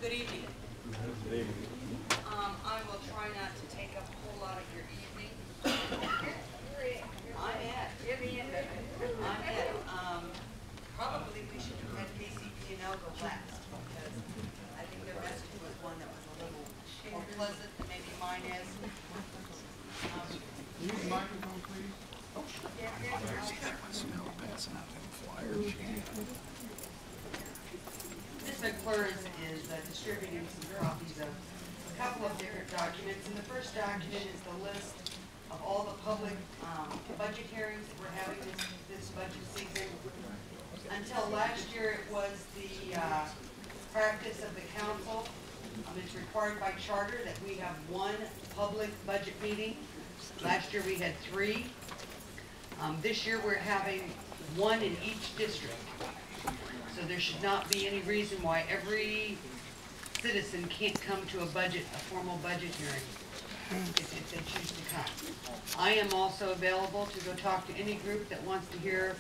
Good evening. Good evening. I will try not to take up a whole lot of your evening. I'm Ed. Probably we should have had KCP&L go last because I think their message was one that was a little more pleasant than maybe mine is. Use the microphone, please. Oh, sure. Ms. McClure is distributing some copies of a couple of different documents, and the first document is the list of all the public budget hearings that we're having this budget season. Until last year, it was the practice of the council. It's required by charter that we have one public budget meeting. Last year we had 3. This year we're having 1 in each district. So there should not be any reason why every citizen can't come to a formal budget hearing if they choose to come. I am also available to go talk to any group that wants to hear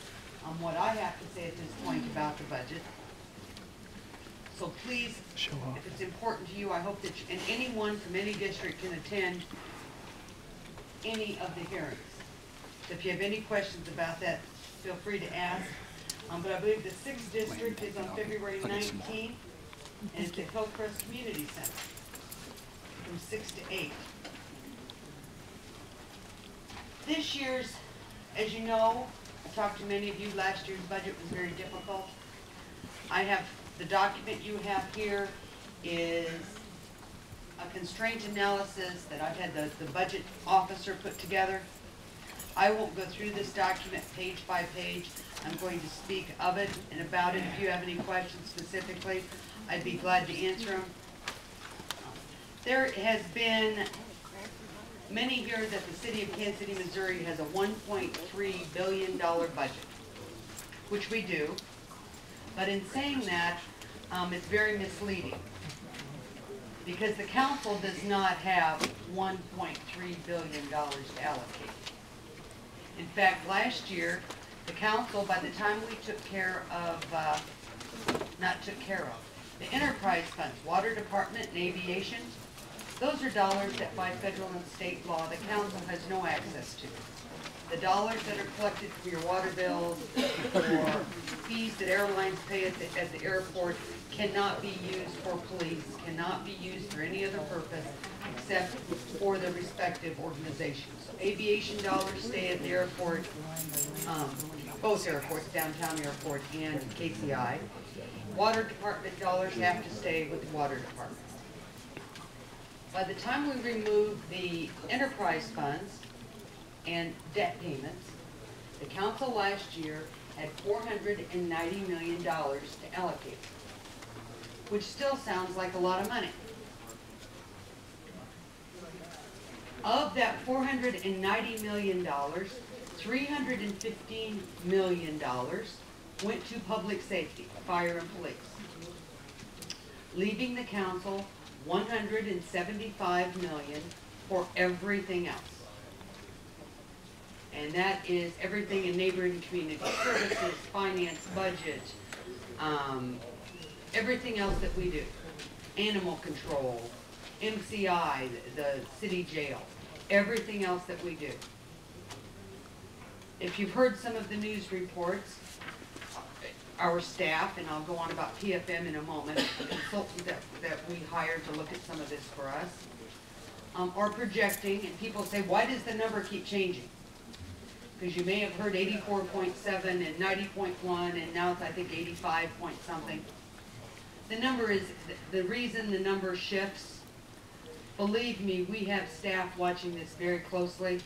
what I have to say at this point about the budget. So please, if it's important to you, I hope that and anyone from any district can attend any of the hearings. So if you have any questions about that, feel free to ask. But I believe the 6th district is on February 19th, and it's at Hillcrest Community Center from 6 to 8. This year's, as you know, I talked to many of you, last year's budget was very difficult. I have, the document you have here is a constraint analysis that I've had the budget officer put together. I won't go through this document page by page. I'm going to speak of it and about it. If you have any questions specifically, I'd be glad to answer them. There has been many here that the city of Kansas City, Missouri has a $1.3 billion budget, which we do. But in saying that, it's very misleading because the council does not have $1.3 billion to allocate. In fact, last year, the council, by the time we took care of, the enterprise funds, water department and aviation, those are dollars that by federal and state law, the council has no access to. The dollars that are collected for your water bills or fees that airlines pay at the airport cannot be used for police, cannot be used for any other purpose except for the respective organizations. So aviation dollars stay at the airport, both airports, downtown airport and KCI. Water department dollars have to stay with the water department. By the time we remove the enterprise funds and debt payments, the council last year had $490 million to allocate, which still sounds like a lot of money. Of that $490 million, $315 million went to public safety, fire and police, leaving the council $175 million for everything else. And that is everything in neighboring community services, finance, budget, everything else that we do. Animal control, MCI, the city jail, everything else that we do. If you've heard some of the news reports, our staff, and I'll go on about PFM in a moment, the consultant that we hired to look at some of this for us, are projecting, and people say, why does the number keep changing? Because you may have heard 84.7 and 90.1, and now it's, I think, 85 point something. The number is, the reason the number shifts, believe me, we have staff watching this very closely,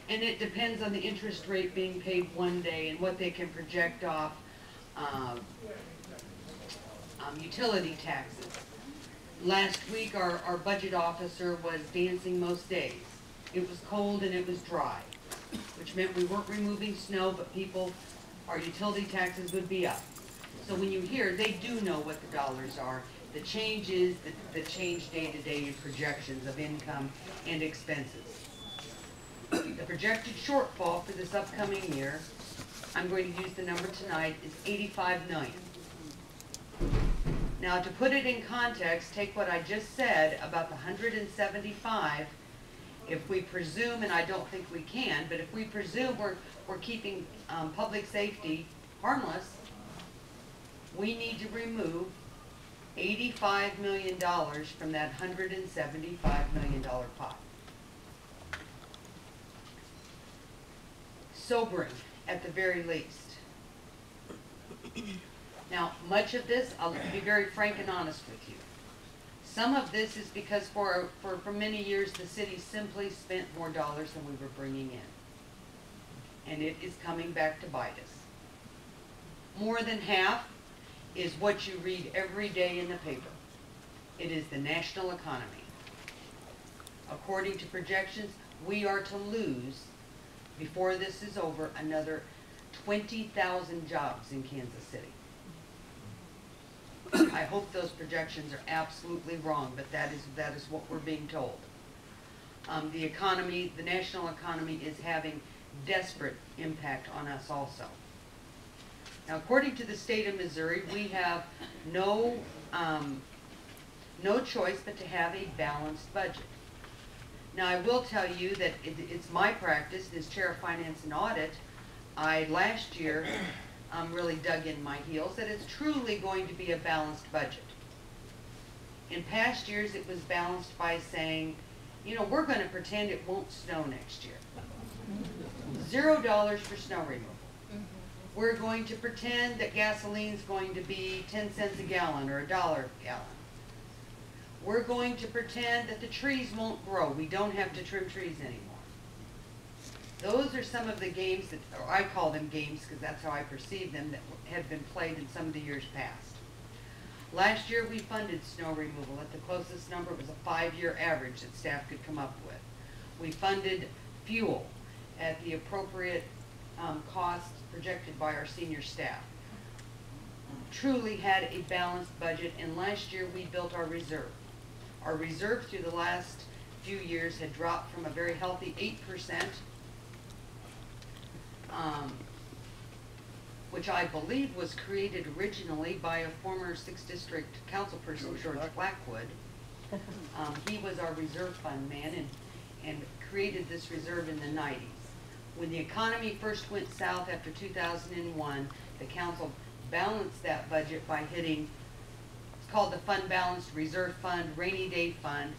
and it depends on the interest rate being paid one day and what they can project off utility taxes. Last week, our budget officer was dancing most days. It was cold and it was dry, which meant we weren't removing snow, but our utility taxes would be up. So when you hear, they do know what the dollars are. The change is the change day-to-day projections of income and expenses. The projected shortfall for this upcoming year, I'm going to use the number tonight, is $85 million. Now, to put it in context, take what I just said about the 175. If we presume, and I don't think we can, but if we presume we're keeping public safety harmless, we need to remove $85 million from that $175 million pot. Sobering, at the very least. Now, much of this, I'll be very frank and honest with you. Some of this is because for many years the city simply spent more dollars than we were bringing in. And it is coming back to bite us. More than half is what you read every day in the paper. It is the national economy. According to projections, we are to lose, before this is over, another 20,000 jobs in Kansas City. I hope those projections are absolutely wrong, but that is what we're being told. The economy, the national economy, is having desperate impact on us also. Now, according to the state of Missouri, we have no choice but to have a balanced budget. Now, I will tell you that it's my practice as Chair of Finance and Audit. I last year really dug in my heels that it's truly going to be a balanced budget. In past years, it was balanced by saying, you know, we're going to pretend it won't snow next year. $0 for snow removal. We're going to pretend that gasoline's going to be 10 cents a gallon or $1 a gallon. We're going to pretend that the trees won't grow. We don't have to trim trees anymore. Those are some of the games that, or I call them games because that's how I perceive them, that have been played in some of the years past. Last year we funded snow removal at the closest number. It was a 5-year average that staff could come up with. We funded fuel at the appropriate cost projected by our senior staff. Truly had a balanced budget, and last year we built our reserve. Our reserve through the last few years had dropped from a very healthy 8%, which I believe was created originally by a former 6th District councilperson, George Blackwood. He was our reserve fund man and created this reserve in the 90s. When the economy first went south after 2001, the council balanced that budget by hitting, it's called the fund balanced reserve fund, rainy day fund,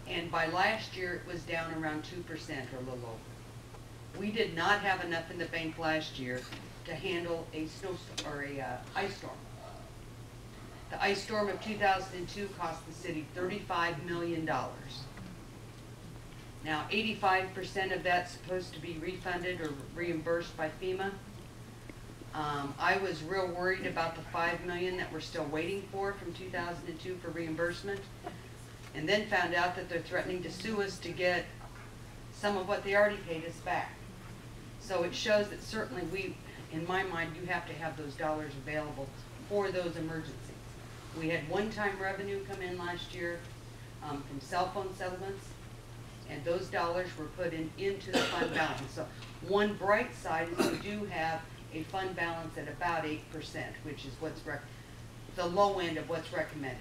and by last year it was down around 2% or a little over. We did not have enough in the bank last year to handle a snowstorm or a ice storm. The ice storm of 2002 cost the city $35 million. Now, 85% of that's supposed to be refunded or reimbursed by FEMA. I was real worried about the $5 million that we're still waiting for from 2002 for reimbursement, and then found out that they're threatening to sue us to get some of what they already paid us back. So it shows that certainly we, in my mind, you have to have those dollars available for those emergencies. We had one-time revenue come in last year from cell phone settlements, and those dollars were put into the fund balance. So one bright side is we do have a fund balance at about 8%, which is what's the low end of what's recommended.